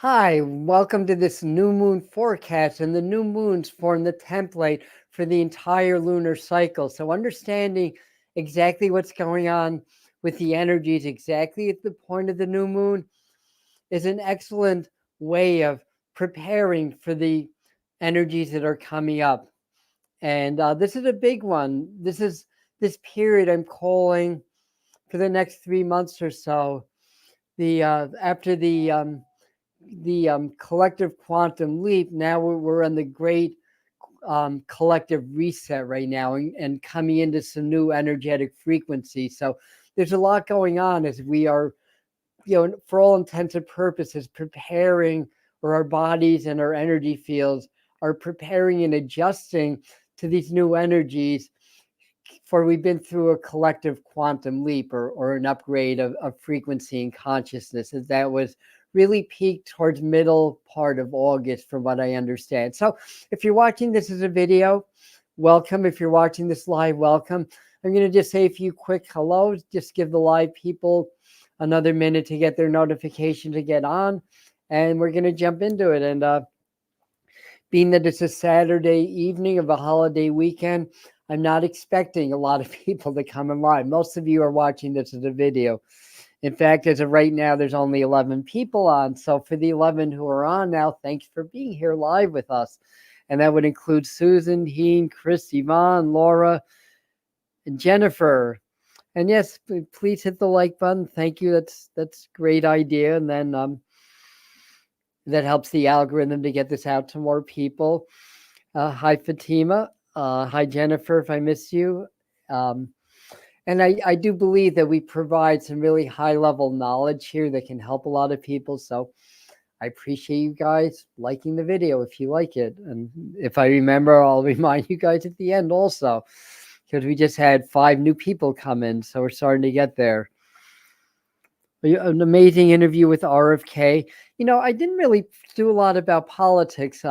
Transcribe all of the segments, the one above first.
Hi, welcome to this new moon forecast, and the new moons form the template for the entire lunar cycle. So, understanding exactly what's going on with the energies exactly at the point of the new moon is an excellent way of preparing for the energies that are coming up. And this is a big one. This period I'm calling for the next 3 months or so. The after the collective quantum leap. Now we're on the great collective reset right now, and coming into some new energetic frequencies. So there's a lot going on as we are, for all intents and purposes, preparing, or our bodies and our energy fields are preparing and adjusting to these new energies. For we've been through a collective quantum leap, or an upgrade of frequency and consciousness, as that was really peaked towards middle part of August, from what I understand. So if you're watching this as a video, welcome. If you're watching this live, welcome. I'm going to just say a few quick hellos, just give the live people another minute to get their notification to get on, and we're going to jump into it. And being that it's a Saturday evening of a holiday weekend, I'm not expecting a lot of people to come in live. Most of you are watching this as a video. In fact, as of right now, there's only 11 people on. So for the 11 who are on now, thanks for being here live with us. And that would include Susan, Heen, Chris, Yvonne, Laura, and Jennifer. And yes, please hit the like button. Thank you. That's a great idea. And then that helps the algorithm to get this out to more people. Hi, Fatima. Hi, Jennifer, if I miss you. And I do believe that we provide some really high level knowledge here that can help a lot of people. So I appreciate you guys liking the video if you like it. And if I remember, I'll remind you guys at the end also, because we just had 5 new people come in. So we're starting to get there. An amazing interview with RFK. I didn't really do a lot about politics,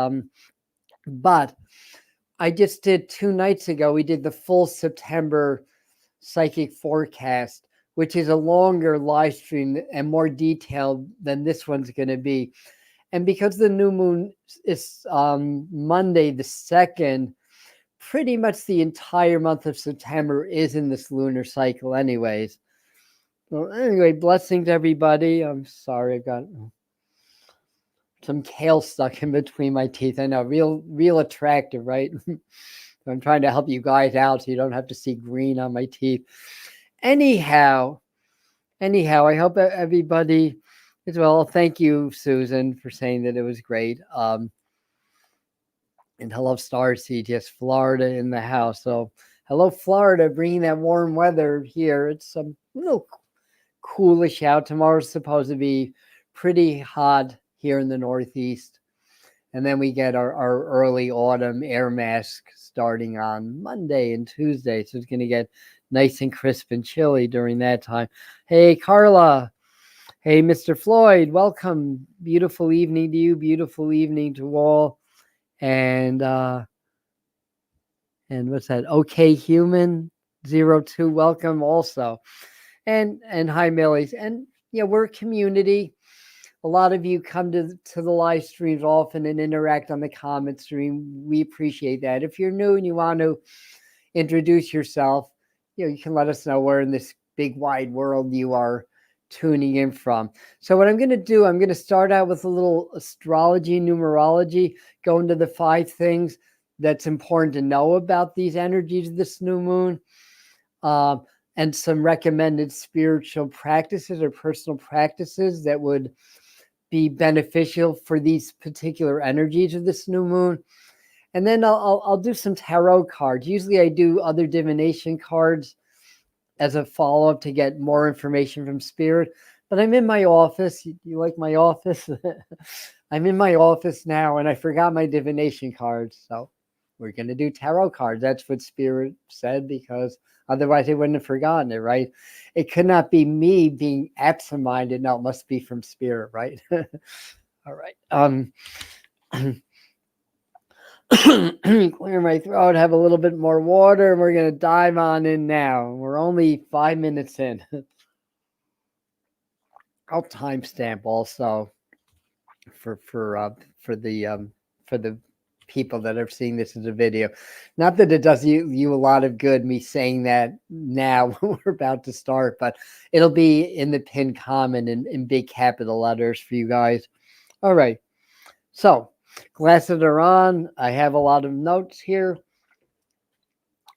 but I just did 2 nights ago. We did the full September psychic forecast, which is a longer live stream and more detailed than this one's going to be. And because the new moon is Monday the 2nd, pretty much the entire month of September is in this lunar cycle anyways. Well, anyway, blessings everybody. I'm sorry, I've got some kale stuck in between my teeth. I know, real attractive, right? I'm trying to help you guys out so you don't have to see green on my teeth. Anyhow, I hope everybody as well. Thank you, Susan, for saying that it was great. And hello, Starseed. Yes, Florida in the house. So hello, Florida, bringing that warm weather here. It's a little coolish out. Tomorrow's supposed to be pretty hot here in the Northeast. And then we get our early autumn air mask starting on Monday and Tuesday. So it's going to get nice and crisp and chilly during that time. Hey, Carla. Hey, Mr. Floyd. Welcome. Beautiful evening to you. Beautiful evening to all. And what's that? Okay, Human 02. Welcome also. And hi, Millies. And we're a community. A lot of you come to the live streams often and interact on the comment stream. We appreciate that. If you're new and you want to introduce yourself, you can let us know where in this big wide world you are tuning in from. So what I'm going to do, I'm going to start out with a little astrology, numerology, go into the 5 things that's important to know about these energies of this new moon, and some recommended spiritual practices or personal practices that would be beneficial for these particular energies of this new moon. And then I'll do some tarot cards. Usually I do other divination cards as a follow-up to get more information from spirit. But I'm in my office. You like my office? I'm in my office now, and I forgot my divination cards. So we're going to do tarot cards. That's what spirit said, because otherwise they wouldn't have forgotten it, right? It could not be me being absent-minded. No, it must be from spirit, right? All right. Clear my throat, have a little bit more water, and we're going to dive on in now. We're only 5 minutes in. I'll timestamp also. for the people that are seeing this as a video. Not that it does you a lot of good, me saying that now when we're about to start, but it'll be in the pinned comment in big capital letters for you guys. All right. So glasses are on. I have a lot of notes here.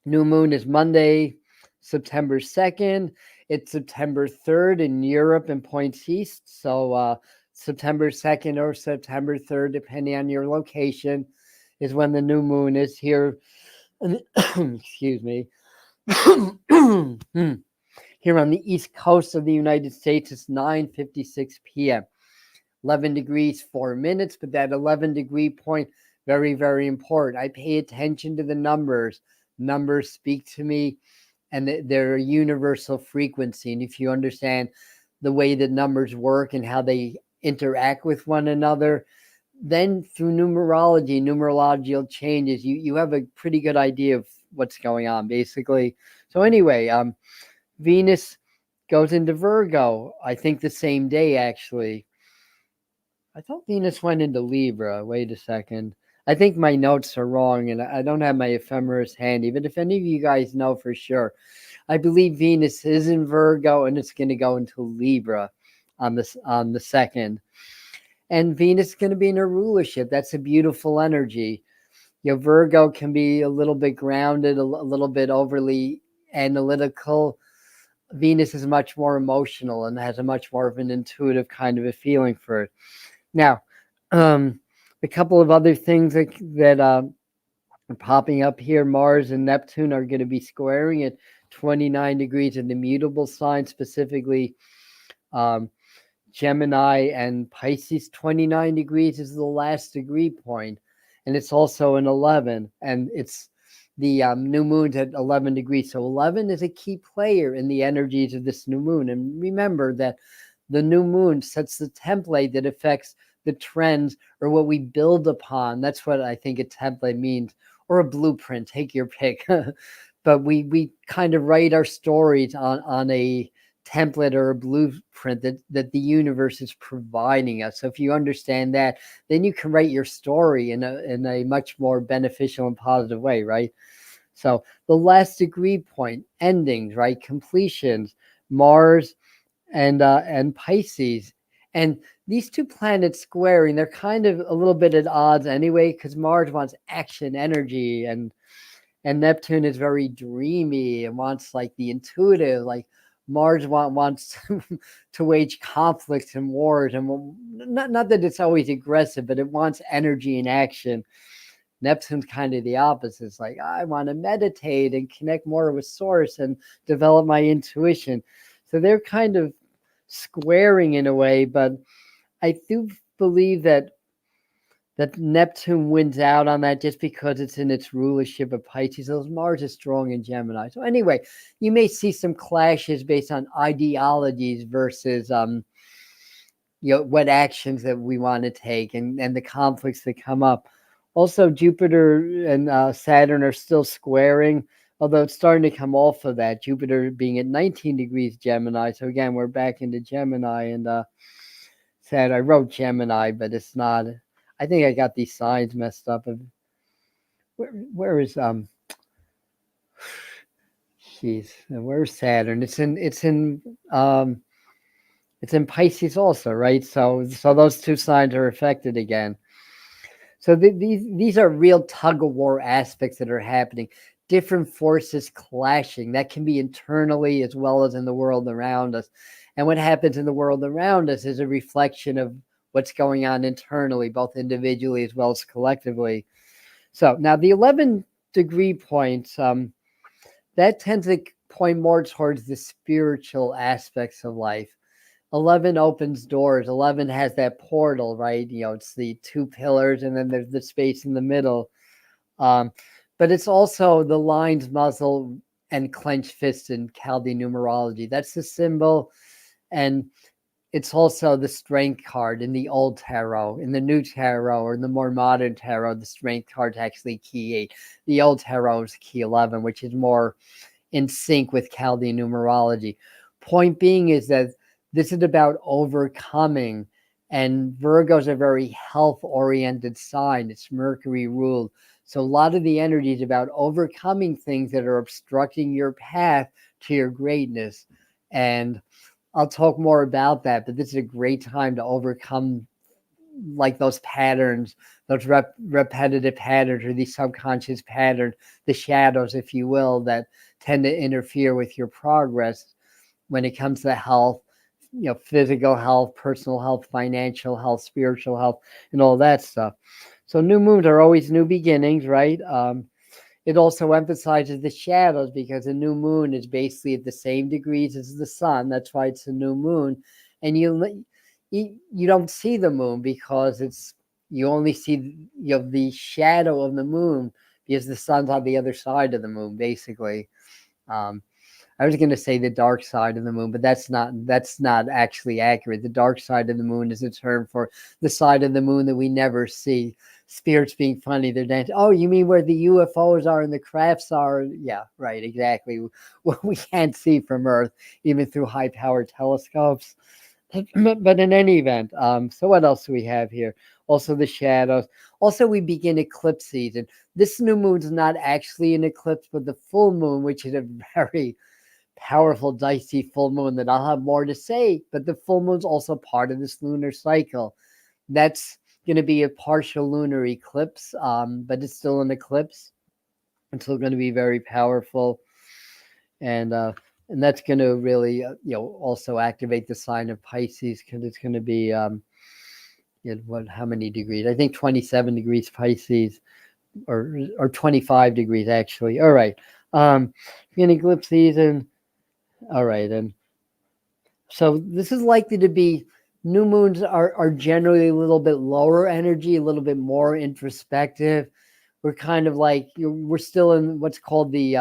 New moon is Monday, September 2nd. It's September 3rd in Europe and points east. So September 2nd or September 3rd, depending on your location, is when the new moon is here. Excuse me. Here on the east coast of the United States, it's 9:56 p.m. 11 degrees, 4 minutes, but that 11-degree point, very, very important. I pay attention to the numbers. Numbers speak to me, and they're a universal frequency. And if you understand the way that numbers work and how they interact with one another, then through numerological changes, you have a pretty good idea of what's going on, basically. So anyway, Venus goes into Virgo, I think the same day, actually. I thought Venus went into Libra. Wait a second. I think my notes are wrong, and I don't have my ephemeris handy. But if any of you guys know for sure, I believe Venus is in Virgo, and it's going to go into Libra on the 2nd. And Venus is going to be in a rulership. That's a beautiful energy. Virgo can be a little bit grounded, a little bit overly analytical. Venus is much more emotional and has a much more of an intuitive kind of a feeling for it. Now, a couple of other things that are popping up here. Mars and Neptune are going to be squaring at 29 degrees in the mutable sign, specifically Gemini and Pisces. 29 degrees is the last degree point, and it's also an 11, and it's the new moon's at 11 degrees. So 11 is a key player in the energies of this new moon. And remember that the new moon sets the template that affects the trends or what we build upon. That's what I think a template means, or a blueprint, take your pick. But we kind of write our stories on a template or a blueprint that the universe is providing us. So if you understand that, then you can write your story in a much more beneficial and positive way, right? So the last degree point, endings, right? Completions, Mars and Pisces. And these two planets squaring, they're kind of a little bit at odds anyway, because Mars wants action, energy, and Neptune is very dreamy and wants like the intuitive, like Mars wants to wage conflicts and wars, and not that it's always aggressive, but it wants energy and action. Neptune's kind of the opposite. It's like, I want to meditate and connect more with source and develop my intuition. So they're kind of squaring in a way, but I do believe that Neptune wins out on that just because it's in its rulership of Pisces. So Mars is strong in Gemini. So anyway, you may see some clashes based on ideologies versus what actions that we want to take and the conflicts that come up. Also, Jupiter and Saturn are still squaring, although it's starting to come off of that. Jupiter being at 19 degrees Gemini. So again, we're back into Gemini, and Saturn. I wrote Gemini, but it's not. I think I got these signs messed up. Where is where's Saturn? It's in Pisces also, right? So those two signs are affected again. So these are real tug of war aspects that are happening. Different forces clashing. That can be internally as well as in the world around us. And what happens in the world around us is a reflection of what's going on internally, both individually as well as collectively. So now the 11-degree points, that tends to point more towards the spiritual aspects of life. 11 opens doors. 11 has that portal, right? It's the two pillars, and then there's the space in the middle. But it's also the lion's muzzle and clenched fist in Chaldean numerology. That's the symbol. And it's also the strength card in the old tarot. In the new tarot, or in the more modern tarot, the strength card is actually key 8. The old tarot is key 11, which is more in sync with Chaldean numerology. Point being is that this is about overcoming And Virgo is a very health-oriented sign. It's Mercury ruled. So a lot of the energy is about overcoming things that are obstructing your path to your greatness. And I'll talk more about that, but this is a great time to overcome like those patterns, those repetitive patterns or these subconscious patterns, the shadows, if you will, that tend to interfere with your progress when it comes to health, physical health, personal health, financial health, spiritual health, and all that stuff. So new moons are always new beginnings, right? It also emphasizes the shadows because a new moon is basically at the same degrees as the sun. That's why it's a new moon. And you don't see the moon because you only see the shadow of the moon because the sun's on the other side of the moon, basically. I was going to say the dark side of the moon, but that's not actually accurate. The dark side of the moon is a term for the side of the moon that we never see. Spirits being funny, they're dancing. Oh, you mean where the UFOs are and the crafts are? Yeah, right, exactly. What we can't see from Earth, even through high-powered telescopes. But in any event, so what else do we have here? Also the shadows. Also, we begin eclipse season. This new moon is not actually an eclipse, but the full moon, which is a very powerful, dicey full moon that I'll have more to say. But the full moon's also part of this lunar cycle. That's going to be a partial lunar eclipse, but it's still an eclipse. It's still going to be very powerful, and that's going to really, also activate the sign of Pisces because it's going to be how many degrees? I think 27 degrees Pisces, or 25 degrees actually. All right, in eclipse season. All right, and so this is likely to be. New moons are generally a little bit lower energy, a little bit more introspective. We're kind of like we're still in what's called the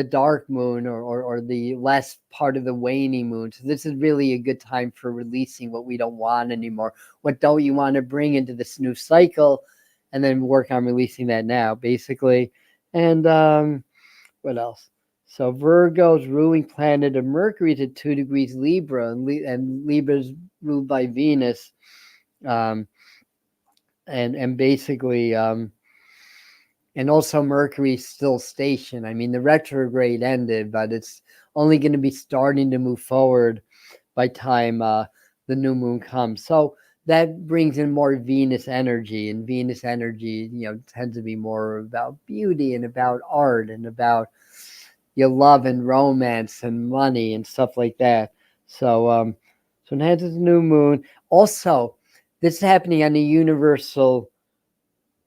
dark moon or the last part of the waning moon. So this is really a good time for releasing what we don't want anymore. What don't you want to bring into this new cycle, and then work on releasing that now, basically. And what else? So Virgo's ruling planet of Mercury is at 2 degrees Libra, and Libra's ruled by Venus, and basically, and also Mercury's still stationed. I mean, the retrograde ended, but it's only going to be starting to move forward by time the new moon comes. So that brings in more Venus energy, and Venus energy, tends to be more about beauty and about art and about your love and romance and money and stuff like that. So so now it's a new moon. Also, this is happening on a universal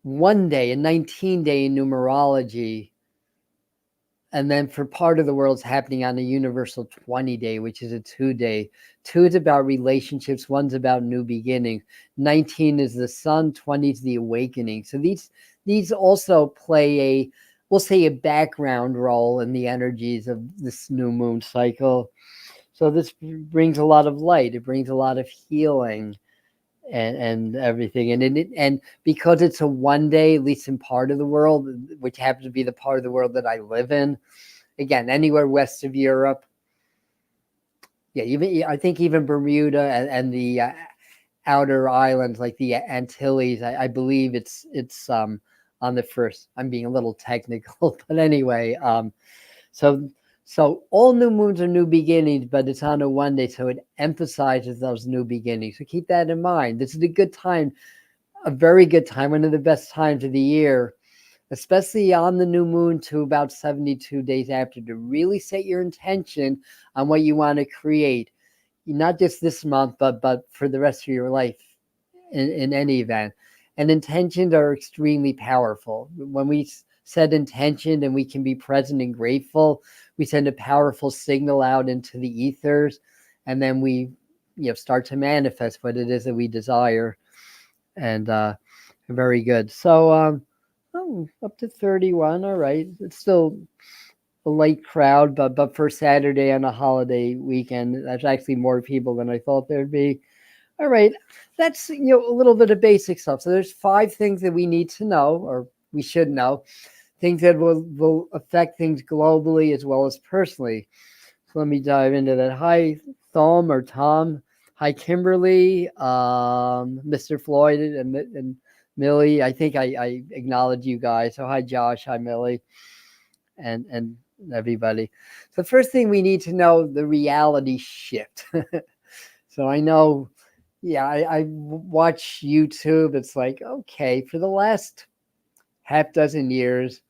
1 day, a 19-day in numerology. And then for part of the world, it's happening on a universal 20-day, which is a 2-day. 2 is about relationships. 1's about new beginnings. 19 is the sun. 20 is the awakening. So these also play we'll say a background role in the energies of this new moon cycle. So this brings a lot of light. It brings a lot of healing and everything. And because it's a 1 day, at least in part of the world, which happens to be the part of the world that I live in, again, anywhere west of Europe, I think even Bermuda and the outer islands like the Antilles, I believe it's on the first. I'm being a little technical, but anyway, so all new moons are new beginnings, but it's on a 1 day, so it emphasizes those new beginnings. So keep that in mind. This is a good time, a very good time, one of the best times of the year, especially on the new moon to about 72 days after, to really set your intention on what you want to create, not just this month, but for the rest of your life in any event. And intentions are extremely powerful. When we set intention and we can be present and grateful, we send a powerful signal out into the ethers, and then we start to manifest what it is that we desire. And very good. So up to 31. All right, it's still a light crowd, but for Saturday on a holiday weekend, there's actually more people than I thought there'd be. All right, that's a little bit of basic stuff. So there's 5 things that we need to know, or we should know, things that will affect things globally as well as personally. So let me dive into that. Hi, Thom or Tom. Hi, Kimberly, Mr. Floyd, and Millie. I think I acknowledge you guys. So hi, Josh. Hi, Millie, and everybody. So first thing we need to know the reality shift. So I know, yeah, I watch YouTube. It's like, okay, for the last half dozen years,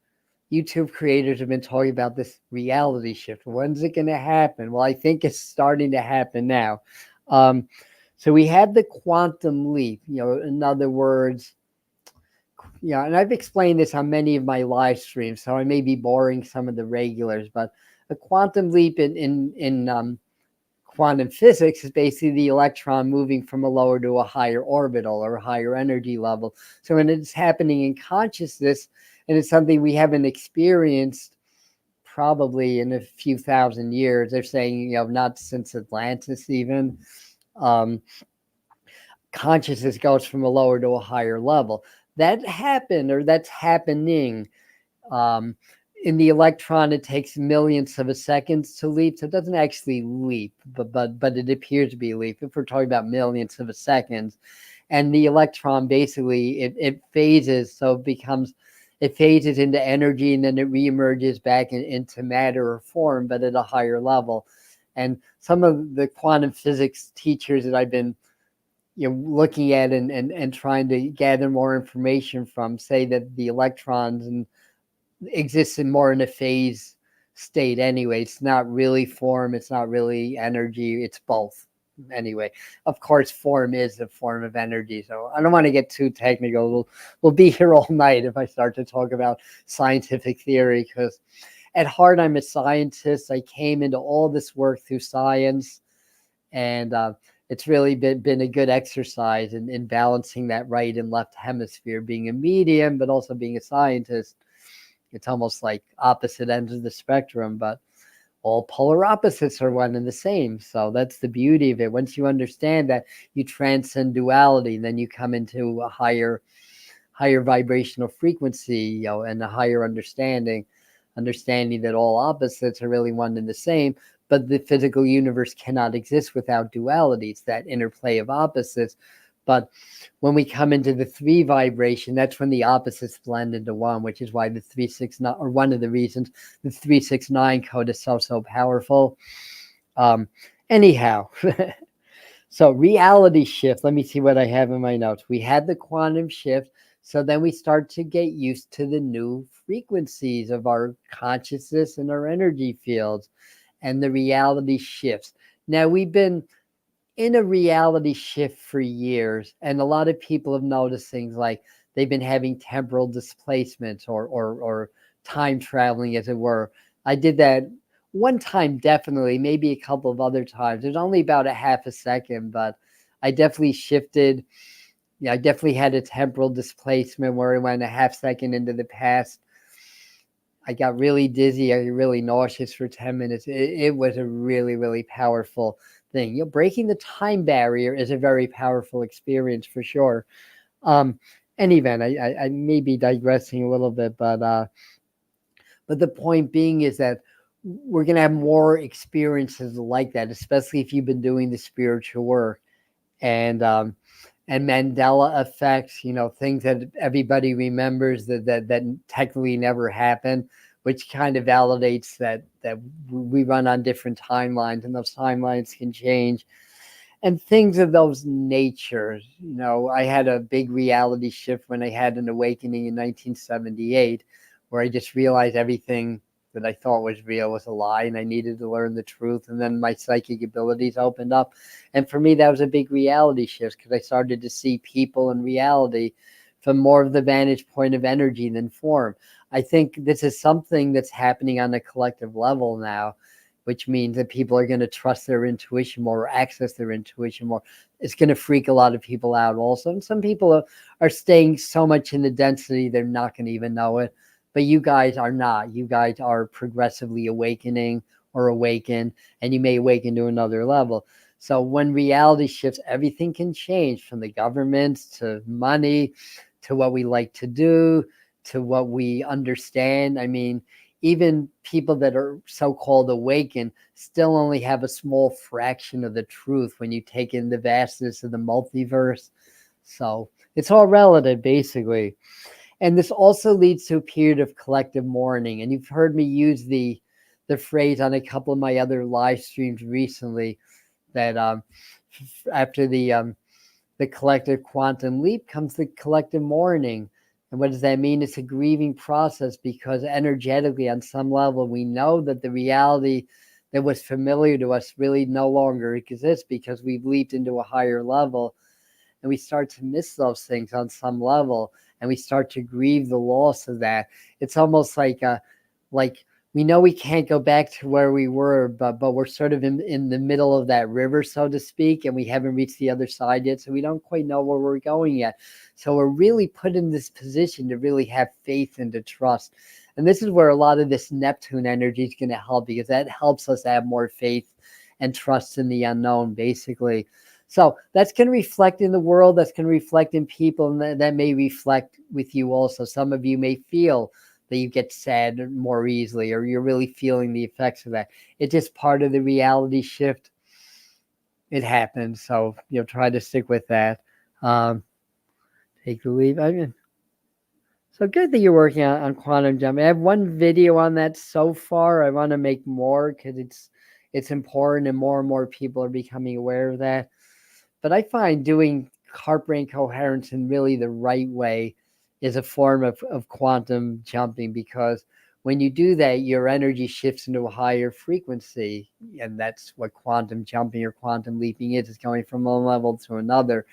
YouTube creators have been talking about this reality shift. When's it going to happen? Well, I think it's starting to happen now. Um, so we had the quantum leap, in other words, yeah, and I've explained this on many of my live streams, so I may be boring some of the regulars, but a quantum leap in quantum physics is basically the electron moving from a lower to a higher orbital or a higher energy level. So when it's happening in consciousness, and it's something we haven't experienced probably in a few thousand years, they're saying, not since Atlantis even, um, consciousness goes from a lower to a higher level. That happened, or that's happening. Um, in the electron, it takes millionths of a second to leap, so it doesn't actually leap, but it appears to be a leap. If we're talking about millionths of a second, and the electron basically it phases, so it phases into energy, and then it reemerges back into matter or form, but at a higher level. And some of the quantum physics teachers that I've been looking at and trying to gather more information from say that the electrons and exists in more in a phase state anyway. It's not really form, it's not really energy, it's both anyway. Of course, form is a form of energy, so I don't want to get too technical. We'll be here all night if I start to talk about scientific theory, because at heart I'm a scientist. I came into all this work through science, and it's really been a good exercise in balancing that right and left hemisphere, being a medium but also being a scientist. It's almost like opposite ends of the spectrum, but all polar opposites are one and the same. So that's the beauty of it. Once you understand that, you transcend duality, then you come into a higher vibrational frequency, and a higher understanding that all opposites are really one and the same. But the physical universe cannot exist without duality. It's that interplay of opposites. But when we come into the 3 vibration, that's when the opposites blend into one, which is why the 369, or one of the reasons the 369 code is so powerful. Anyhow, so reality shift. Let me see what I have in my notes. We had the quantum shift. So then we start to get used to the new frequencies of our consciousness and our energy fields, and the reality shifts. Now we've been in a reality shift for years, and a lot of people have noticed things like they've been having temporal displacements or time traveling, as it were. I did that one time, definitely, maybe a couple of other times. It was only about a half a second, but I definitely shifted. I definitely had a temporal displacement where I went a half second into the past. I got really dizzy. I got really nauseous for 10 minutes. It was a really, really powerful thing. Breaking the time barrier is a very powerful experience for sure. Any event, I may be digressing a little bit, but the point being is that we're going to have more experiences like that, especially if you've been doing the spiritual work. And Mandela effects, things that everybody remembers that technically never happened, which kind of validates that we run on different timelines, and those timelines can change. And things of those natures. I had a big reality shift when I had an awakening in 1978, where I just realized everything that I thought was real was a lie, and I needed to learn the truth. And then my psychic abilities opened up. And for me, that was a big reality shift, because I started to see people in reality from more of the vantage point of energy than form. I think this is something that's happening on a collective level now, which means that people are going to trust their intuition more, or access their intuition more. It's going to freak a lot of people out also. And some people are staying so much in the density, they're not going to even know it. But you guys are not. You guys are progressively awakening or awaken, and you may awaken to another level. So when reality shifts, everything can change, from the governments to money to what we like to do to what we understand. I mean, even people that are so-called awakened still only have a small fraction of the truth when you take in the vastness of the multiverse. So it's all relative, basically. And this also leads to a period of collective mourning. And you've heard me use the phrase on a couple of my other live streams recently that after the collective quantum leap comes the collective mourning. And what does that mean? It's a grieving process because energetically, on some level, we know that the reality that was familiar to us really no longer exists because we've leaped into a higher level, and we start to miss those things on some level, and we start to grieve the loss of that. It's almost like we know we can't go back to where we were, but we're sort of in the middle of that river, so to speak, and we haven't reached the other side yet, so we don't quite know where we're going yet. So we're really put in this position to really have faith and to trust. And this is where a lot of this Neptune energy is going to help, because that helps us have more faith and trust in the unknown, basically. So that's going to reflect in the world, that's going to reflect in people, and that may reflect with you also. Some of you may feel that you get sad more easily, or you're really feeling the effects of that. It's just part of the reality shift. It happens. So, try to stick with that. Take the leave. I mean, so good that you're working on quantum jumping. I have one video on that so far. I want to make more because it's important, and more people are becoming aware of that. But I find doing heart brain coherence in really the right way is a form of quantum jumping, because when you do that, your energy shifts into a higher frequency. And that's what quantum jumping or quantum leaping is. It's going from one level to another.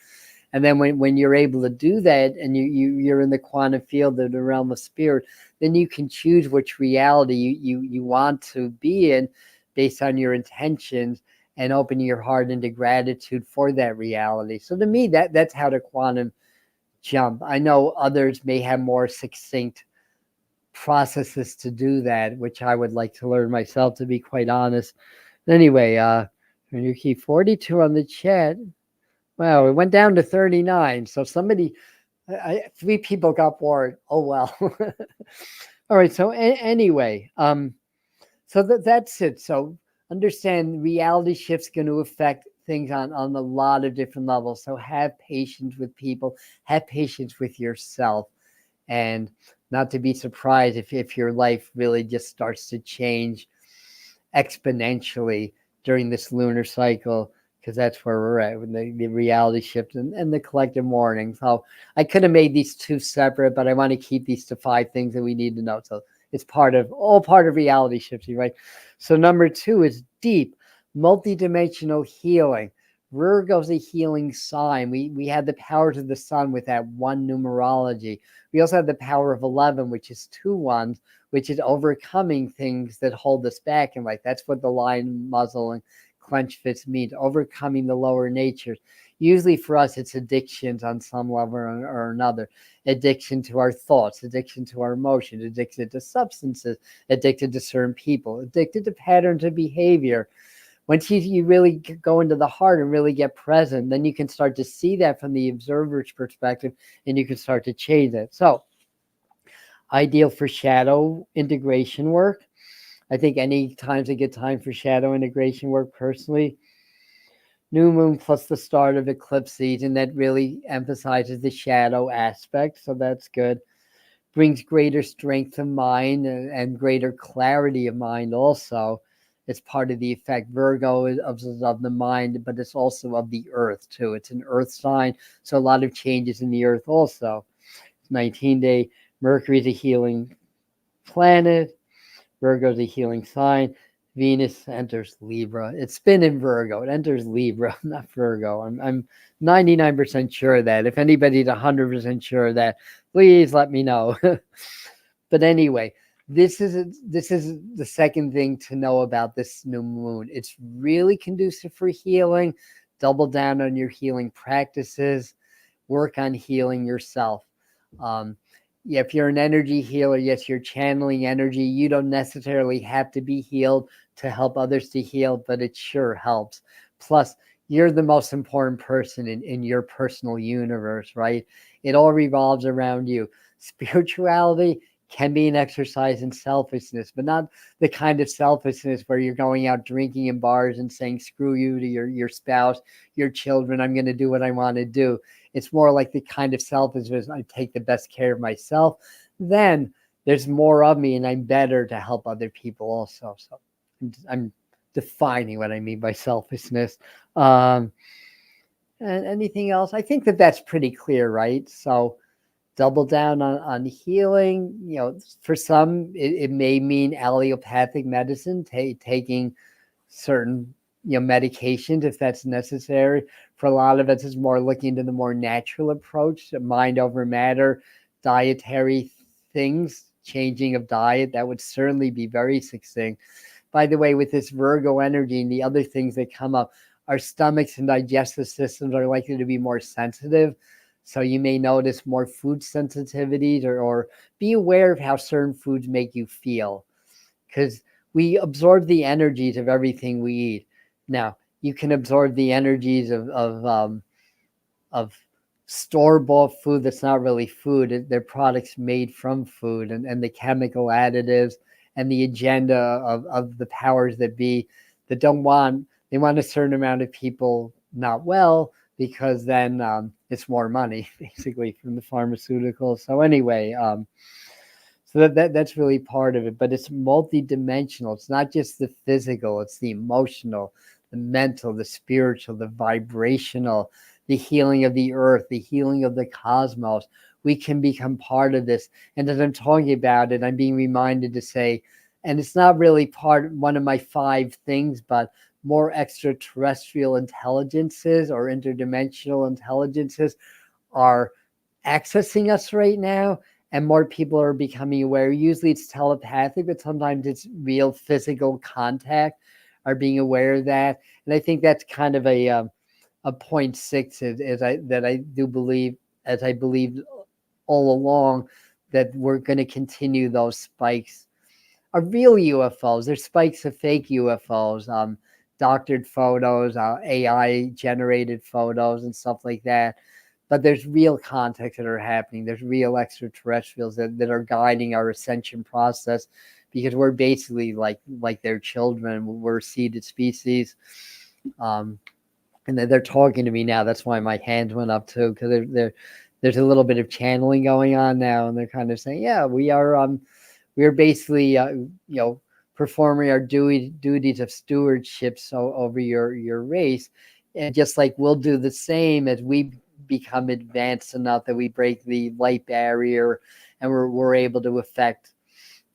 And then when you're able to do that, and you're in the quantum field of the realm of spirit, then you can choose which reality you want to be in based on your intentions, and open your heart into gratitude for that reality. So to me, that's how to quantum jump. I know others may have more succinct processes to do that, which I would like to learn myself, to be quite honest. Anyway, you keep 42 on the chat. Wow, it went down to 39. So 3 people got bored. Oh, well. All right. So anyway, so that's it. So understand reality shift's going to affect things on a lot of different levels. So have patience with people, have patience with yourself, and not to be surprised if your life really just starts to change exponentially during this lunar cycle, because that's where we're at with the reality shift and the collective mourning. So I could have made these 2 separate, but I want to keep these to 5 things that we need to know. So it's part of reality shifting, right? So number 2 is deep, multidimensional healing. Virgo's a healing sign. We had the powers of the sun with that 1 numerology. We also have the power of 11, which is 2 ones, which is overcoming things that hold us back in life. That's what the lion, muzzle, and clenched fists means, overcoming the lower natures. Usually for us, it's addictions on some level or another. Addiction to our thoughts, addiction to our emotions, addicted to substances, addicted to certain people, addicted to patterns of behavior. Once you really go into the heart and really get present, then you can start to see that from the observer's perspective, and you can start to change it. So, ideal for shadow integration work. I think any time's a good time for shadow integration work, personally. New moon plus the start of eclipse season, that really emphasizes the shadow aspect, so that's good. Brings greater strength of mind and greater clarity of mind also. It's part of the effect. Virgo is of the mind, but it's also of the earth too. It's an earth sign, so a lot of changes in the earth also. It's 19-day. Mercury's a healing planet. Virgo's a healing sign. Venus enters Libra. It's been in Virgo. It enters Libra, not Virgo. I'm 99% sure of that. If anybody's 100% sure of that, please let me know. But anyway, this is the second thing to know about this new moon. It's really conducive for healing. Double down on your healing practices. Work on healing yourself. If you're an energy healer, yes, you're channeling energy. You don't necessarily have to be healed to help others to heal, but it sure helps. Plus, you're the most important person in your personal universe, right? It all revolves around you. Spirituality, can be an exercise in selfishness, but not the kind of selfishness where you're going out drinking in bars and saying screw you to your spouse, your children, I'm going to do what I want to do. It's more like the kind of selfishness, I take the best care of myself. Then there's more of me and I'm better to help other people also. So I'm defining what I mean by selfishness. And anything else? I think that's pretty clear, right? So double down on healing. For some, it may mean allopathic medicine, taking certain medications if that's necessary. For a lot of us, it's more looking to the more natural approach, mind over matter, dietary things, changing of diet. That would certainly be very succinct. By the way, with this Virgo energy and the other things that come up, our stomachs and digestive systems are likely to be more sensitive. So you may notice more food sensitivities, or be aware of how certain foods make you feel, because we absorb the energies of everything we eat. Now, you can absorb the energies of store-bought food that's not really food. They're products made from food, and the chemical additives and the agenda of the powers that be that they want a certain amount of people not well, because then it's more money basically from the pharmaceuticals. So anyway, so that's really part of it, but it's multidimensional. It's not just the physical, it's the emotional, the mental, the spiritual, the vibrational, the healing of the earth, the healing of the cosmos. We can become part of this. And as I'm talking about it, I'm being reminded to say, and it's not really one of my 5 things, but more extraterrestrial intelligences or interdimensional intelligences are accessing us right now, and more people are becoming aware. Usually it's telepathic, but sometimes it's real physical contact, are being aware of that. And I think that's kind of a 0.6 that I do believe, as I believed all along, that we're going to continue those spikes of real UFOs. There's spikes of fake UFOs, doctored photos, AI generated photos and stuff like that. But there's real contacts that are happening. There's real extraterrestrials that are guiding our ascension process, because we're basically like their children. We're a seeded species. And they're talking to me now. That's why my hands went up too, because there's a little bit of channeling going on now, and they're kind of saying, yeah, we are basically performing our duties of stewardship over your race, and just like we'll do the same as we become advanced enough that we break the light barrier, and we're able to affect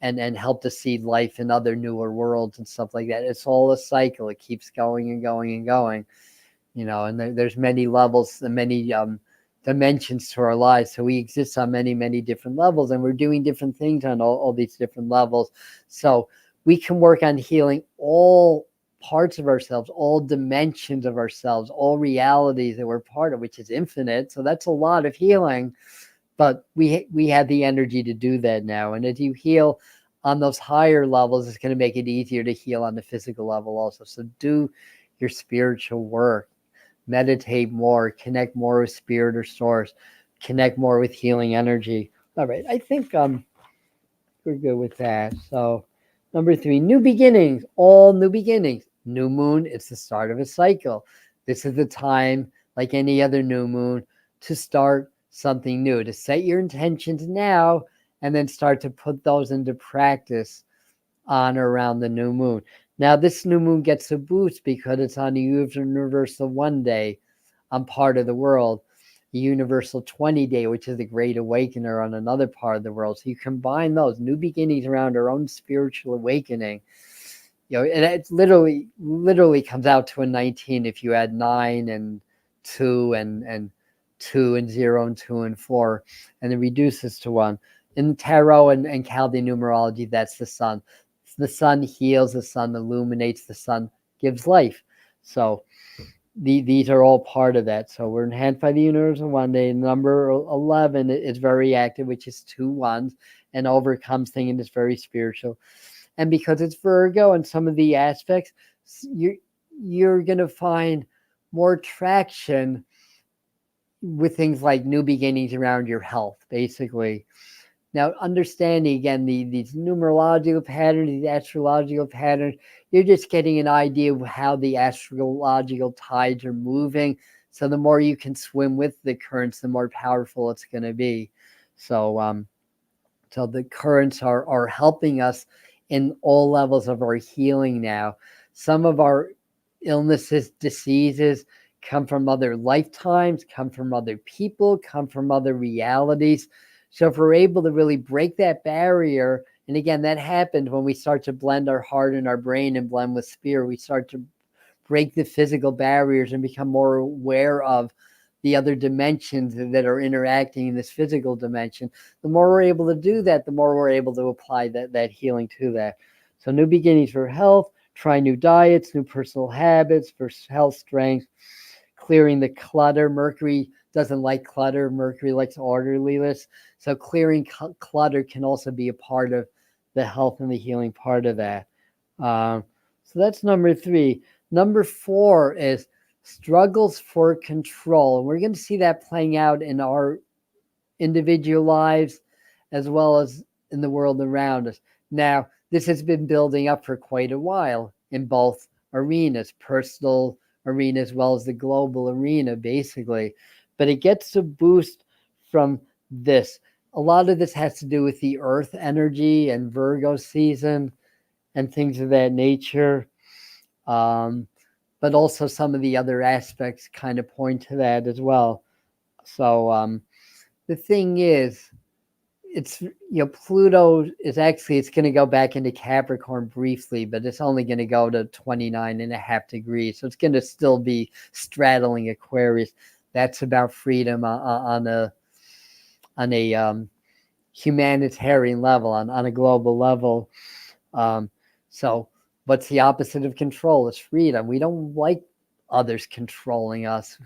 and help to seed life in other newer worlds and stuff like that. It's all a cycle. It keeps going and going and going, and there's many levels and many dimensions to our lives. So we exist on many, many different levels, and we're doing different things on all these different levels. So we can work on healing all parts of ourselves, all dimensions of ourselves, all realities that we're part of, which is infinite. So that's a lot of healing, but we have the energy to do that now. And as you heal on those higher levels, it's going to make it easier to heal on the physical level also. So do your spiritual work, meditate more, connect more with spirit or source, connect more with healing energy. All right, I think we're good with that. So number 3, new beginnings, all new beginnings. New moon, it's the start of a cycle. This is the time, like any other new moon, to start something new, to set your intentions now, and then start to put those into practice on or around the new moon. Now, this new moon gets a boost because it's on the universal 1 day on part of the world, the universal 20 day, which is the Great Awakener on another part of the world. So you combine those new beginnings around our own spiritual awakening. And it literally comes out to a 19 if you add 9 and 2 and 2 and 0 and 2 and 4, and it reduces to 1. In tarot and Chaldean numerology, that's the sun. The sun heals, the sun illuminates, the sun gives life. So these are all part of that. So we're enhanced by the universal 1 day. Number 11 is very active, which is 2 ones, and overcomes things, and it's very spiritual. And because it's Virgo and some of the aspects, you're going to find more traction with things like new beginnings around your health, basically. Now, understanding again these numerological patterns, these astrological patterns, you're just getting an idea of how the astrological tides are moving. So the more you can swim with the currents, the more powerful it's going to be. So, so the currents are helping us in all levels of our healing now. Some of our illnesses, diseases come from other lifetimes, come from other people, come from other realities. So if we're able to really break that barrier, and again, that happens when we start to blend our heart and our brain and blend with spirit, we start to break the physical barriers and become more aware of the other dimensions that are interacting in this physical dimension. The more we're able to do that, the more we're able to apply that healing to that. So new beginnings for health, try new diets, new personal habits for health strength, clearing the clutter. Mercury doesn't like clutter. Mercury likes orderliness. So clearing clutter can also be a part of the health and the healing part of that. So that's number 3. Number 4 is struggles for control. And we're going to see that playing out in our individual lives as well as in the world around us. Now, this has been building up for quite a while in both arenas, personal arena as well as the global arena, basically. But it gets a boost from this. A lot of this has to do with the Earth energy and Virgo season and things of that nature. But also some of the other aspects kind of point to that as well. So the thing is, it's, Pluto is actually, it's going to go back into Capricorn briefly, but it's only going to go to 29.5 degrees. So it's going to still be straddling Aquarius. That's about freedom on a humanitarian level, on a global level. So what's the opposite of control? It's freedom. We don't like others controlling us.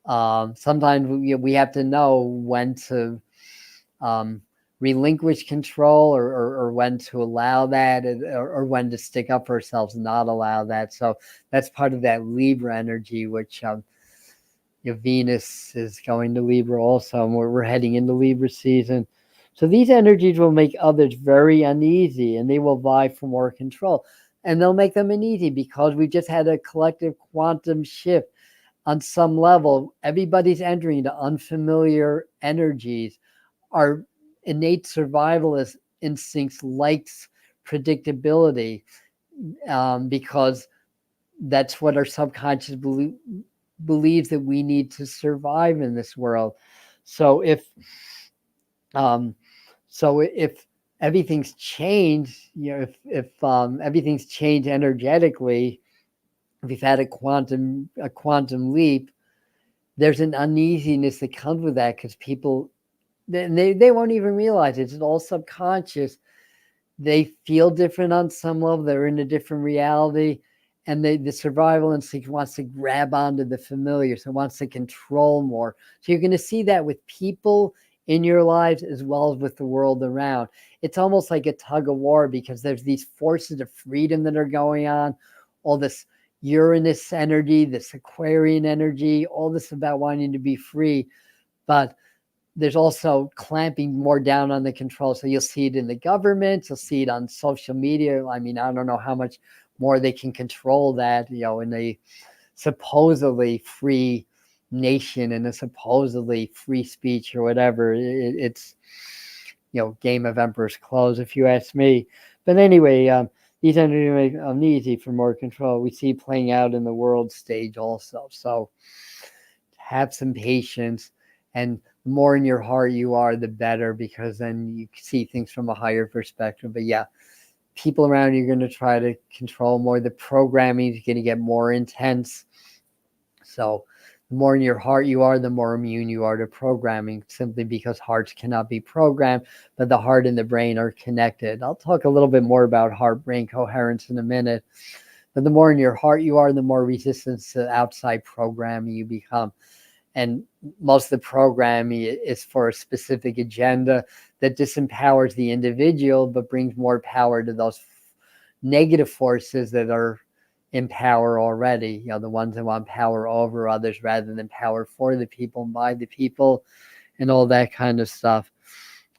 Sometimes we have to know when to relinquish control or when to allow that, or when to stick up for ourselves and not allow that. So that's part of that Libra energy, which Venus is going to Libra also, and we're heading into Libra season. So these energies will make others very uneasy, and they will vie for more control. And they'll make them uneasy because we just had a collective quantum shift on some level. Everybody's entering into unfamiliar energies. Our innate survivalist instincts likes predictability, because that's what our subconscious believes that we need to survive in this world. So if everything's changed, if everything's changed energetically, if we've had a quantum leap, there's an uneasiness that comes with that, because people, they won't even realize it. It's all subconscious. They feel different on some level. They're in a different reality, and the survival instinct wants to grab onto the familiar, so it wants to control more. So you're going to see that with people in your lives as well as with the world around. It's almost like a tug of war, because there's these forces of freedom that are going on, all this Uranus energy, this Aquarian energy, all this about wanting to be free. But there's also clamping more down on the control. So you'll see it in the government, you'll see it on social media. I mean, I don't know how much more they can control that, in a supposedly free nation and a supposedly free speech or whatever. It's, game of emperor's clothes, if you ask me. But anyway, these energies make uneasy for more control. We see playing out in the world stage also. So have some patience, and the more in your heart you are, the better, because then you see things from a higher perspective. But yeah, people around you are going to try to control more. The programming is going to get more intense. So the more in your heart you are, the more immune you are to programming, simply because hearts cannot be programmed, but the heart and the brain are connected. I'll talk a little bit more about heart-brain coherence in a minute. But the more in your heart you are, the more resistant to outside programming you become. And most of the programming is for a specific agenda that disempowers the individual, but brings more power to those negative forces that are in power already, the ones that want power over others rather than power for the people and by the people, and all that kind of stuff.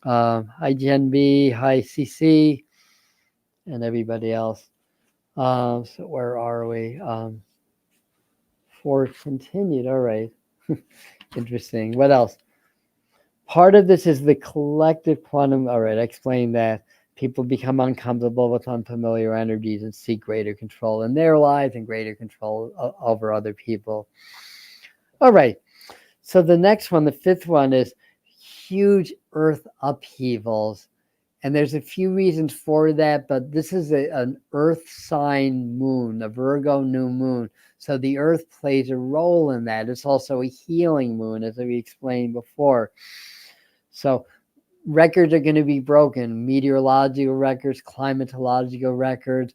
Hi Gen B, hi CC, and everybody else. So where are we? For continued. All right. Interesting. What else? Part of this is the collective quantum. All right, I explained that. People become uncomfortable with unfamiliar energies and seek greater control in their lives and greater control over other people. All right. So the next one, the fifth one, is huge earth upheavals. And there's a few reasons for that, but this is an earth sign moon, a Virgo new moon. So the earth plays a role in that. It's also a healing moon, as we explained before. So records are going to be broken, meteorological records, climatological records.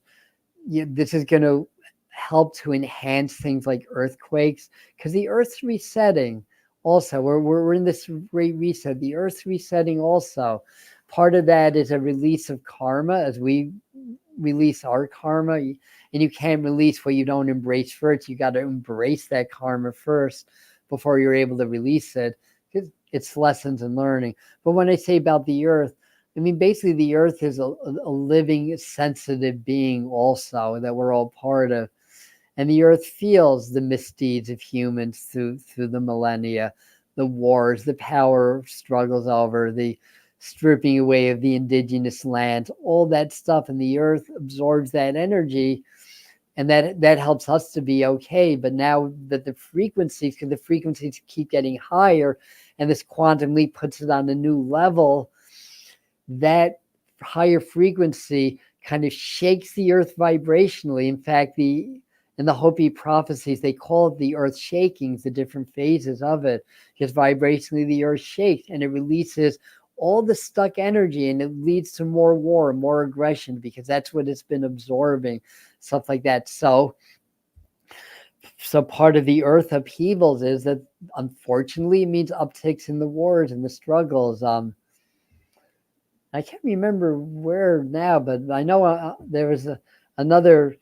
This is going to help to enhance things like earthquakes, because the earth's resetting also. We're in this great reset. The earth's resetting also. Part of that is a release of karma as we release our karma. And you can't release what you don't embrace first. You got to embrace that karma first before you're able to release it. It's lessons and learning. But when I say about the earth, I mean, basically the earth is a living, sensitive being also that we're all part of. And the earth feels the misdeeds of humans through the millennia, the wars, the power struggles over, the stripping away of the indigenous lands, all that stuff. And the earth absorbs that energy. And that helps us to be okay. But now that the frequencies keep getting higher, and this quantum leap puts it on a new level, that higher frequency kind of shakes the earth vibrationally. In fact, in the Hopi prophecies, they call it the earth shakings, the different phases of it, because vibrationally the earth shakes and it releases all the stuck energy, and it leads to more war, more aggression, because that's what it's been absorbing, stuff like that. So part of the earth upheavals is that, unfortunately, it means upticks in the wars and the struggles. I can't remember where now, but I know there was another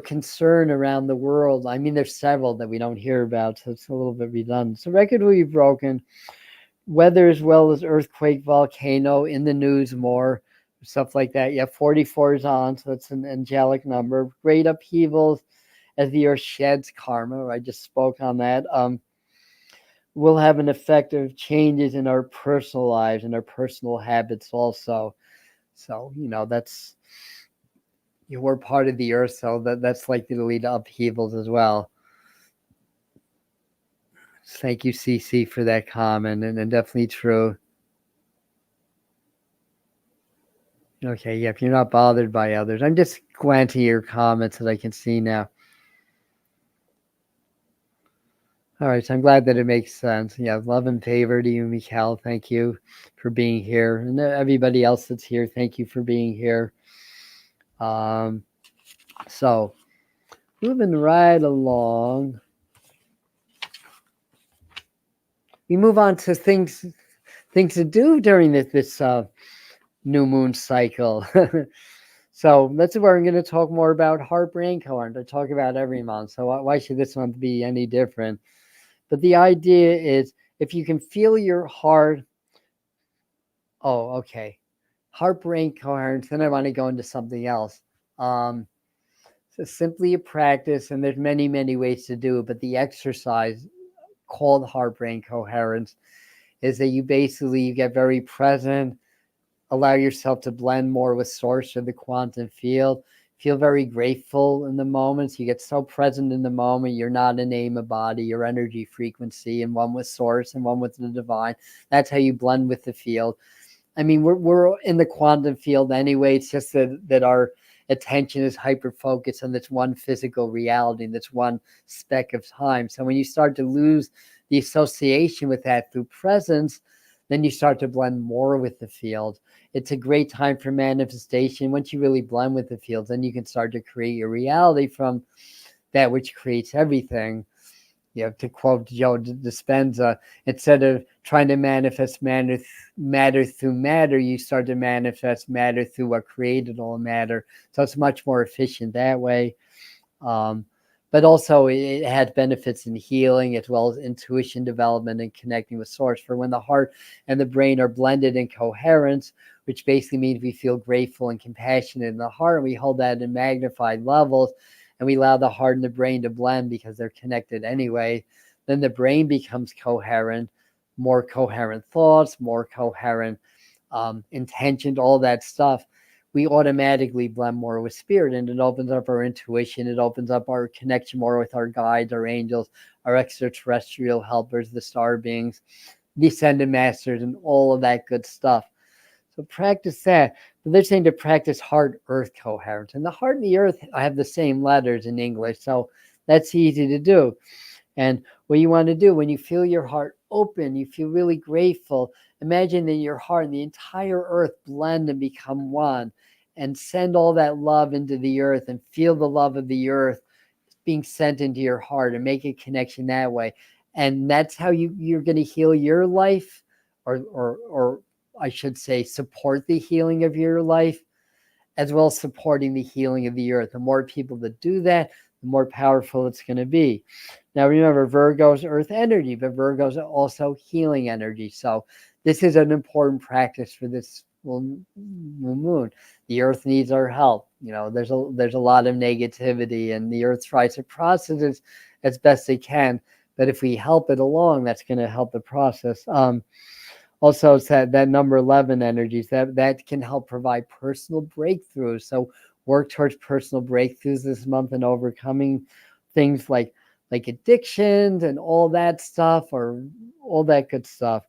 concern around the world. I mean, there's several that we don't hear about, so it's a little bit redundant. So record will be broken. Weather as well as earthquake, volcano in the news more, stuff like that. Yeah, 44 is on, so it's an angelic number. Great upheavals as the earth sheds karma. I just spoke on that. Will have an effect of changes in our personal lives and our personal habits also. So, that's, we're part of the earth, so that's likely to lead to upheavals as well. Thank you, CC, for that comment, and definitely true. Okay, yeah, if you're not bothered by others. I'm just glancing at your comments that I can see now. All right, so I'm glad that it makes sense. Yeah, love and favor to you, Mikhail. Thank you for being here. And everybody else that's here, thank you for being here. So, moving right along. We move on to things to do during this new moon cycle. So that's where I'm going to talk more about heart brain coherence. I talk about every month, so why should this month be any different? But the idea is, if you can feel your heart, okay, heart brain coherence, then I want to go into something else. So simply a practice, and there's many ways to do it, but the exercise called heart brain coherence is that you get very present, allow yourself to blend more with source or the quantum field, feel very grateful in the moments. You get so present in the moment. You're not a name, a body, your energy frequency, and one with source and one with the divine. That's how you blend with the field. I mean, we're in the quantum field anyway. It's just that our attention is hyper focused on this one physical reality, this one speck of time. So when you start to lose the association with that through presence, then you start to blend more with the field. It's a great time for manifestation. Once you really blend with the field, then you can start to create your reality from that which creates everything. To quote Joe Dispenza, instead of trying to manifest matter through matter, you start to manifest matter through what created all matter. So it's much more efficient that way. but also it had benefits in healing as well as intuition development and connecting with source. For when the heart and the brain are blended in coherence, which basically means we feel grateful and compassionate in the heart, and we hold that in magnified levels, and we allow the heart and the brain to blend because they're connected anyway, then the brain becomes coherent, more coherent thoughts, more coherent intentions, all that stuff. We automatically blend more with spirit, and it opens up our intuition. It opens up our connection more with our guides, our angels, our extraterrestrial helpers, the star beings, descended masters, and all of that good stuff. So practice that. But they're saying to practice heart-earth coherence. And the heart and the earth have the same letters in English, so that's easy to do. And what you want to do when you feel your heart open, you feel really grateful. Imagine that your heart and the entire earth blend and become one, and send all that love into the earth and feel the love of the earth being sent into your heart, and make a connection that way. And that's how you're going to heal your life, or I should say, support the healing of your life, as well as supporting the healing of the earth. The more people that do that, the more powerful it's going to be. Now, remember, Virgo's earth energy, but Virgo's also healing energy. So this is an important practice for this full moon. The earth needs our help. There's a lot of negativity, and the earth tries to process it as best it can. But if we help it along, that's going to help the process. Also, it's that number 11 energies that can help provide personal breakthroughs. So work towards personal breakthroughs this month and overcoming things like addictions and all that stuff, or all that good stuff.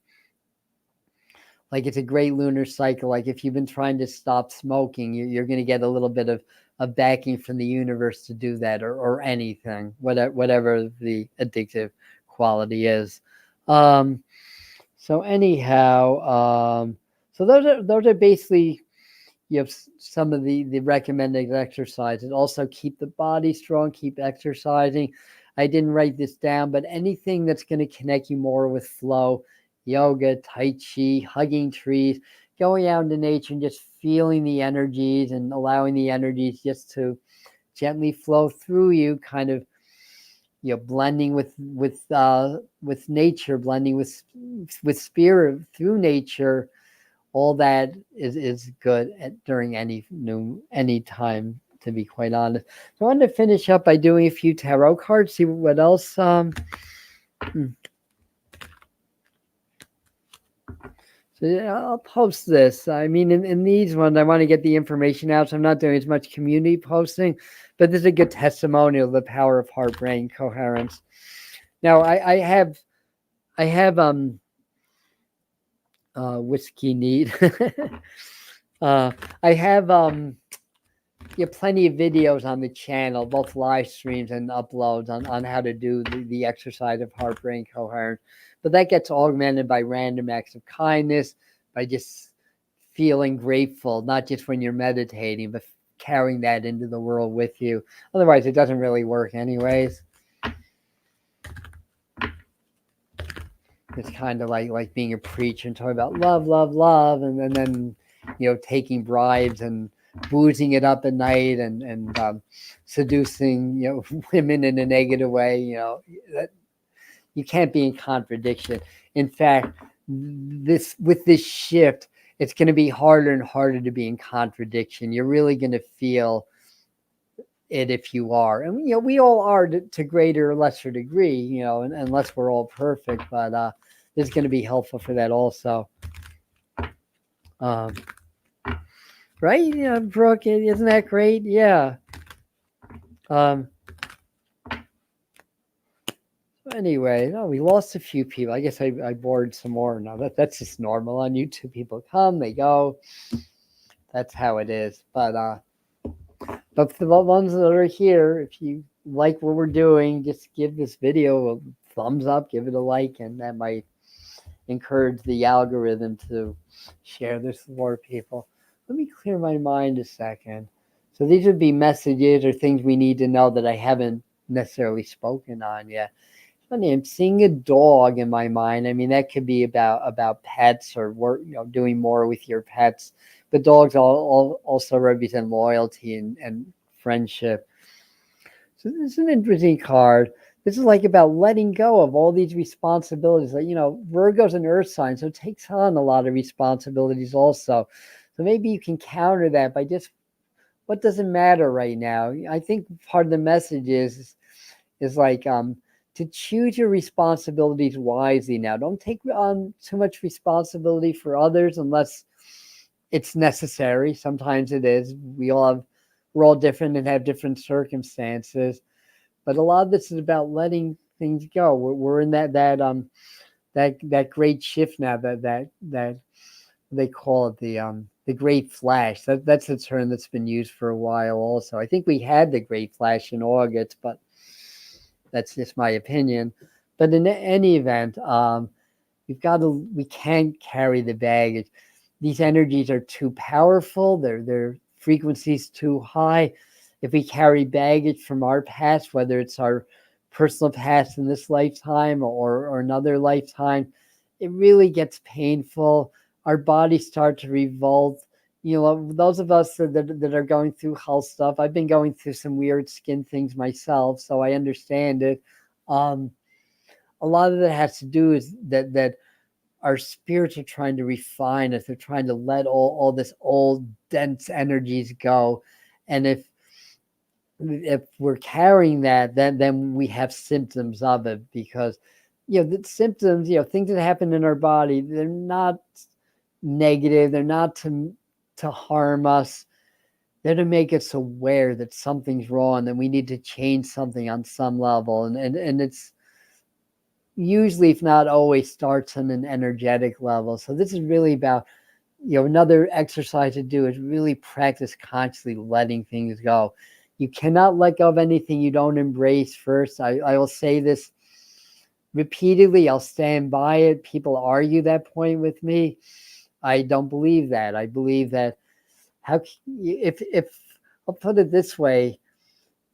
Like, it's a great lunar cycle. Like, if you've been trying to stop smoking, you're going to get a little bit of backing from the universe to do that, or anything, whatever the addictive quality is. So anyhow, so those are basically some of the recommended exercises. Also, keep the body strong, keep exercising. I didn't write this down, but anything that's going to connect you more with flow, yoga, tai chi, hugging trees, going out into nature and just feeling the energies and allowing the energies just to gently flow through you, kind of blending with nature, blending with spirit through nature. All that is good during any time, to be quite honest. So I wanted to finish up by doing a few tarot cards, see what else. So I'll post this. I mean, in these ones, I want to get the information out, so I'm not doing as much community posting, but this is a good testimonial of the power of heart-brain coherence. Now, I have whiskey neat. I have plenty of videos on the channel, both live streams and uploads on how to do the exercise of heart-brain coherence. But that gets augmented by random acts of kindness, by just feeling grateful, not just when you're meditating, but carrying that into the world with you. Otherwise, it doesn't really work anyways. It's kind of like being a preacher and talking about love, love, love, and then taking bribes and boozing it up at night and seducing women in a negative way. That you can't be in contradiction. In fact, with this shift, it's going to be harder and harder to be in contradiction. You're really going to feel it if you are, and we all are to greater or lesser degree, unless we're all perfect. But this is going to be helpful for that also. Right? Brooke, isn't that great? Yeah. Anyway, we lost a few people. I guess I bored some more. Now that's just normal on YouTube. People come, they go. That's how it is. But for the ones that are here, if you like what we're doing, just give this video a thumbs up, give it a like, and that might encourage the algorithm to share this with more people. Let me clear my mind a second. So these would be messages or things we need to know that I haven't necessarily spoken on yet. Funny, I'm seeing a dog in my mind. I mean, that could be about pets or work, doing more with your pets. But dogs also represent loyalty and friendship. So this is an interesting card. This is like about letting go of all these responsibilities. Like, Virgo's an earth sign, so it takes on a lot of responsibilities also. So maybe you can counter that by just what doesn't matter right now. I think part of the message is like to choose your responsibilities wisely now. Don't take on too much responsibility for others unless it's necessary. Sometimes it is. We're all different and have different circumstances. But a lot of this is about letting things go. We're in that great shift now, that they call it the great flash. That's a term that's been used for a while also. I think we had the great flash in August, but that's just my opinion. But in any event, we can't carry the baggage. These energies are too powerful. Their frequencies too high. If we carry baggage from our past, whether it's our personal past in this lifetime or another lifetime, it really gets painful. Our bodies start to revolt. Those of us that are going through health stuff, I've been going through some weird skin things myself, so I understand it. A lot of that has to do is that our spirits are trying to refine us. They're trying to let all this old dense energies go. And if we're carrying that, then we have symptoms of it, because the symptoms, things that happen in our body, they're not negative, they're not to harm us. They're to make us aware that something's wrong, that we need to change something on some level. And it's usually, if not always, starts on an energetic level. So this is really about, another exercise to do is really practice consciously letting things go. You cannot let go of anything you don't embrace first. I will say this repeatedly. I'll stand by it. People argue that point with me. I don't believe that. I believe that if I'll put it this way,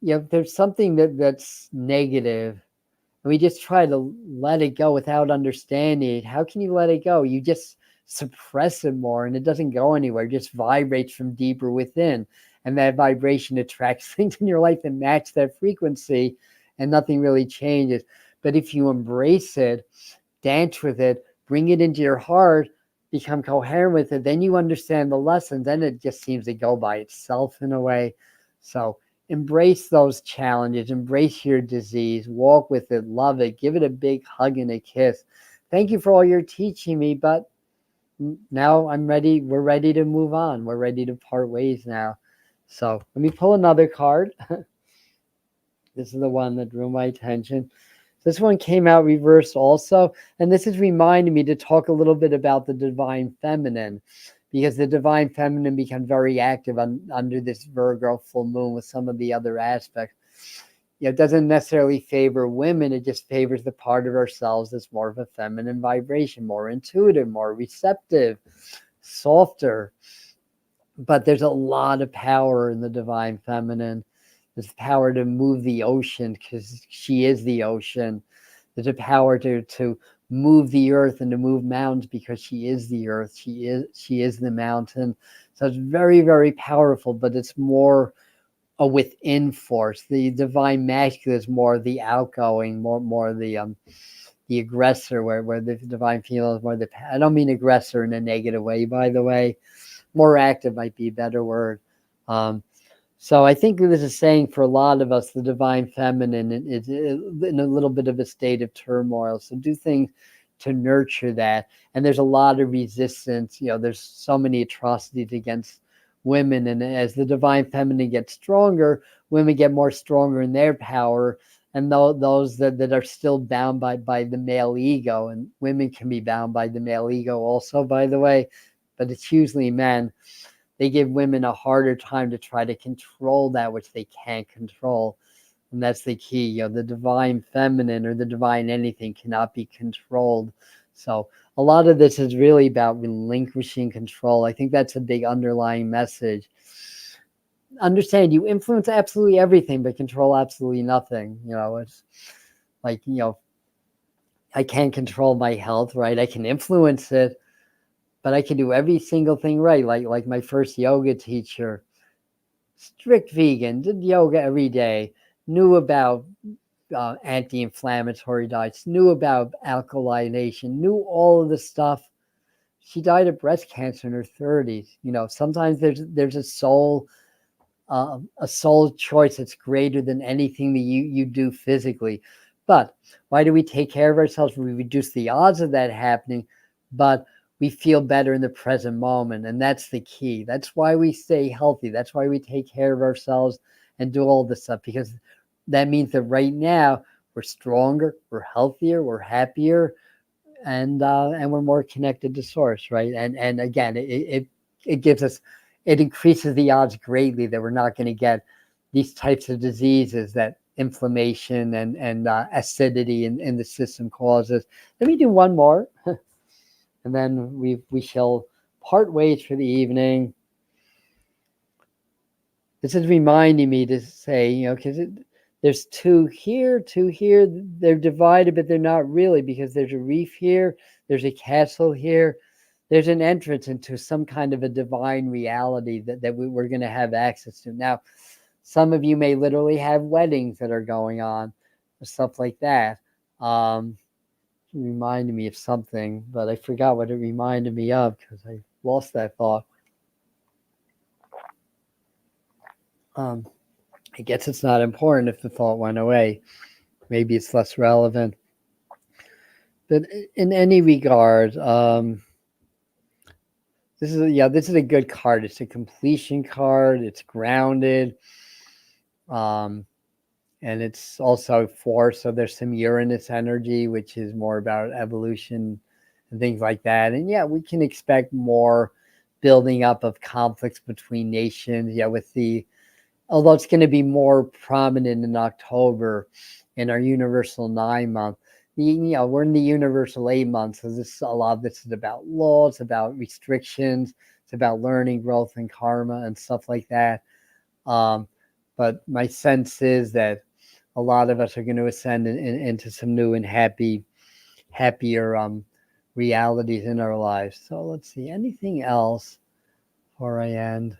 if there's something that's negative, and we just try to let it go without understanding it, how can you let it go? You just suppress it more, and it doesn't go anywhere. It just vibrates from deeper within, and that vibration attracts things in your life that match that frequency, and nothing really changes. But if you embrace it, dance with it, bring it into your heart, become coherent with it, then you understand the lessons, then it just seems to go by itself in a way. So embrace those challenges, embrace your disease, walk with it, love it, give it a big hug and a kiss. Thank you for all you're teaching me, but now I'm ready. We're ready to move on. We're ready to part ways now. So let me pull another card. This is the one that drew my attention. This one came out reversed also, and this is reminding me to talk a little bit about the divine feminine, because the divine feminine becomes very active under this Virgo full moon with some of the other aspects. It doesn't necessarily favor women. It just favors the part of ourselves that's more of a feminine vibration, more intuitive, more receptive, softer. But there's a lot of power in the divine feminine. There's power to move the ocean because she is the ocean. There's a power to move the earth and to move mountains because she is the earth. She is the mountain. So it's very, very powerful, but it's more a within force. The divine masculine is more the outgoing, more the aggressor, where the divine female is more the, I don't mean aggressor in a negative way, by the way. More active might be a better word. So I think this is saying for a lot of us, the divine feminine is in a little bit of a state of turmoil. So do things to nurture that. And there's a lot of resistance. There's so many atrocities against women. And as the divine feminine gets stronger, women get more stronger in their power. And those that are still bound by the male ego, and women can be bound by the male ego also, by the way, but it's usually men. They give women a harder time to try to control that which they can't control. And that's the key. The divine feminine or the divine anything cannot be controlled. So a lot of this is really about relinquishing control. I think that's a big underlying message. Understand, you influence absolutely everything, but control absolutely nothing. It's like, I can't control my health, right? I can influence it, but I can do every single thing right. Like my first yoga teacher, strict vegan, did yoga every day, knew about anti-inflammatory diets, knew about alkalination, knew all of the stuff. She died of breast cancer in her 30s. Sometimes there's a soul choice that's greater than anything that you do physically. But why do we take care of ourselves? We reduce the odds of that happening, but we feel better in the present moment. And that's the key. That's why we stay healthy. That's why we take care of ourselves and do all this stuff, because that means that right now we're stronger, we're healthier, we're happier, and we're more connected to source, right? And again, it gives us, it increases the odds greatly that we're not going to get these types of diseases that inflammation and acidity in the system causes. Let me do one more, and then we shall part ways for the evening. This is reminding me to say, because there's two here. They're divided, but they're not really, because there's a reef here, there's a castle here, there's an entrance into some kind of a divine reality that we're going to have access to. Now, some of you may literally have weddings that are going on, stuff like that. It reminded me of something, but I forgot what it reminded me of because I lost that thought. I guess it's not important if the thought went away. Maybe it's less relevant. But in any regard, this is a good card. It's a completion card. It's grounded. And it's also force. So there's some Uranus energy, which is more about evolution and things like that. And yeah, we can expect more building up of conflicts between nations. Yeah, although it's going to be more prominent in October in our universal 9 month. We're in the universal 8 months, so a lot of this is about law, it's about restrictions, it's about learning, growth, and karma and stuff like that. But my sense is that a lot of us are going to ascend into some new and happier realities in our lives. So let's see, anything else before I end?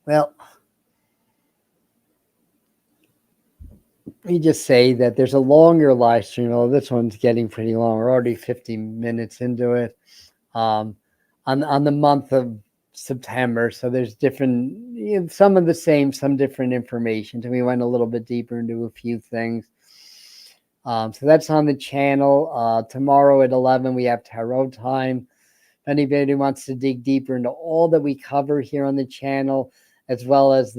Well, let me just say that there's a longer live stream. Well, this one's getting pretty long. We're already 50 minutes into it. On the month of September, so there's different, some of the same, some different information. So we went a little bit deeper into a few things. So that's on the channel. Tomorrow at 11, we have tarot time. If anybody wants to dig deeper into all that we cover here on the channel, as well as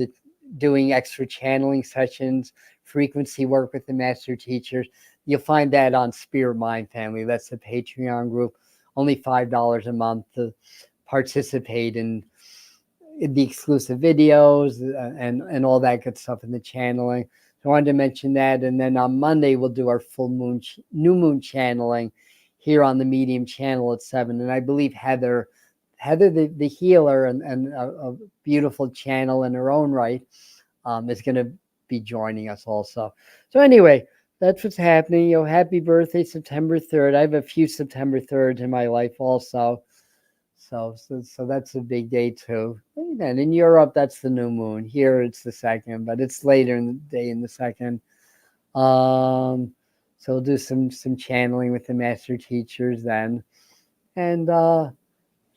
doing extra channeling sessions, frequency work with the master teachers, you'll find that on Spirit Mind Family. That's the Patreon group. Only $5 a month to participate in the exclusive videos and all that good stuff in the channeling. So I wanted to mention that. And then on Monday, we'll do our new moon channeling here on the Medium channel at 7. And I believe Heather the healer and a beautiful channel in her own right, is going to be joining us also. So anyway, that's what's happening. Happy birthday, September 3rd. I have a few September 3rds in my life also. So that's a big day too. And in Europe, that's the new moon. Here it's the 2nd, but it's later in the day in the 2nd. So we'll do some channeling with the master teachers then. And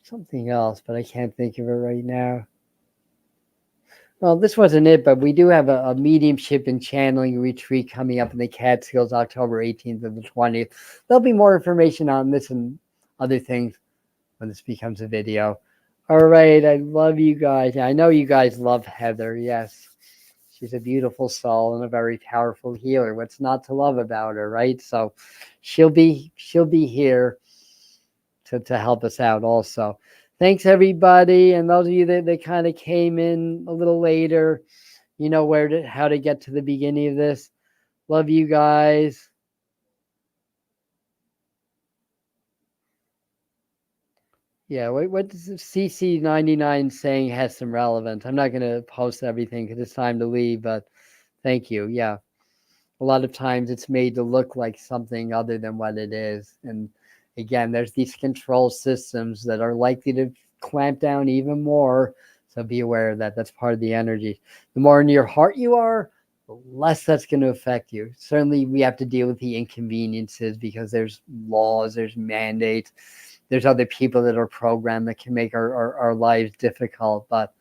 something else, but I can't think of it right now. Well, this wasn't it, but we do have a mediumship and channeling retreat coming up in the Catskills, October 18th and the 20th. There'll be more information on this and other things when this becomes a video. All right, I love you guys. I know you guys love Heather. Yes, she's a beautiful soul and a very powerful healer. What's not to love about her, right? So she'll be here to help us out also. Thanks, everybody. And those of you that kind of came in a little later, you know how to get to the beginning of this. Love you guys. Yeah, what does CC99 saying has some relevance? I'm not going to post everything because it's time to leave, but thank you. Yeah, a lot of times it's made to look like something other than what it is. And again, there's these control systems that are likely to clamp down even more. So be aware of that. That's part of the energy. The more in your heart you are, the less that's going to affect you. Certainly, we have to deal with the inconveniences because there's laws, there's mandates, there's other people that are programmed that can make our lives difficult. But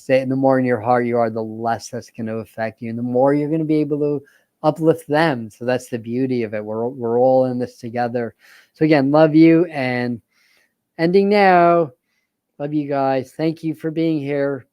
the more in your heart you are, the less that's going to affect you, and the more you're going to be able to uplift them. So that's the beauty of it. We're all in this together. So again, love you, and ending now. Love you guys. Thank you for being here.